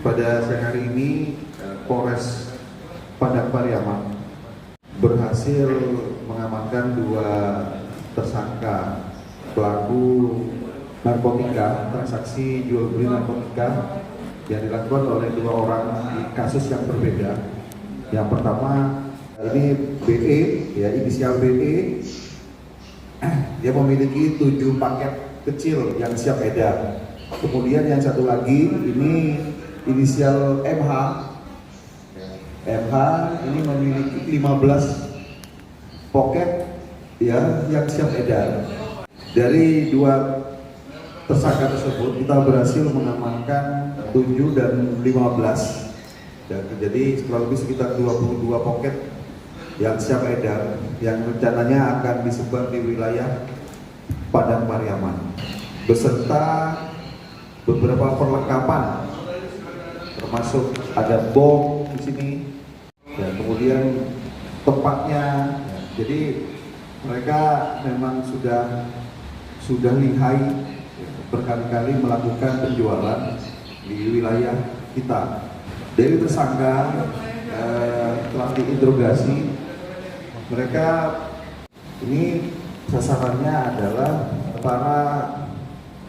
Pada siang hari ini, Polres Padang Pariaman berhasil mengamankan 2 tersangka pelaku narkotika, transaksi jual beli narkotika yang dilakukan oleh 2 orang di kasus yang berbeda. Yang pertama ini BE, ya inisial BE, dia memiliki 7 paket kecil yang siap edar. Kemudian yang satu lagi ini inisial MH. MH ini memiliki 15 poket ya yang siap edar. Dari 2 tersangka tersebut kita berhasil mengamankan 7 dan 15. Dan jadi kurang lebih sekitar 22 poket yang siap edar yang rencananya akan disebar di wilayah Padang Pariaman beserta beberapa perlengkapan, termasuk ada bom di sini dan kemudian tempatnya. Jadi mereka memang sudah lihai berkali-kali melakukan penjualan di wilayah kita. Dari tersangka telah diinterogasi, mereka ini sasarannya adalah para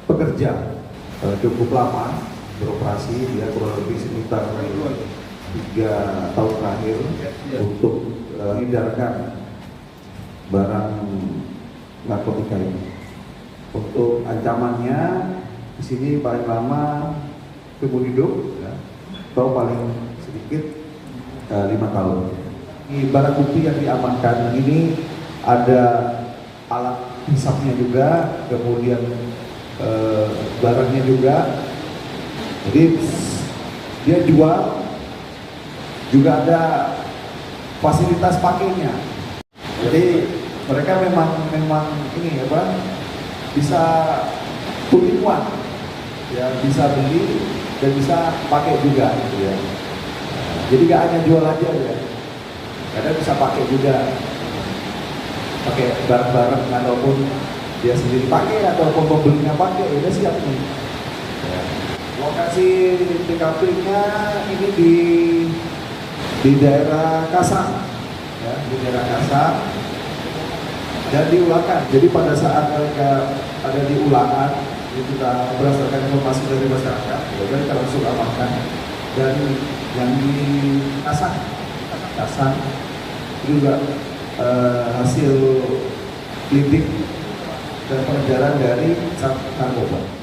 pekerja cukup lama beroperasi, dia kurang lebih sekitar 3 tahun terakhir untuk mengedarkan barang narkotika ini. Untuk ancamannya di sini paling lama seumur hidup, ya, atau paling sedikit 5 tahun. Ini barang bukti yang diamankan ini ada alat hisapnya juga, kemudian barangnya juga. Jadi dia jual, juga ada fasilitas pakainya. Jadi mereka memang ini apa, bisa put-in-one, ya, bisa beli dan bisa pakai juga gitu ya. Jadi gak hanya jual aja ya, kadang bisa pakai juga, pakai barang-barang ataupun dia sendiri pakai ataupun pembelinya pakai, udah siap nih. Ya. Lokasi TKP-nya ini di daerah Kasang, ya, di daerah Kasang dan di Ulangan. Jadi pada saat mereka ada di Ulangan, kita berdasarkan informasi dari masyarakat, ya, kita langsung amankan. Dan yang di Kasang juga hasil lidik dan pengejaran dari narkoba.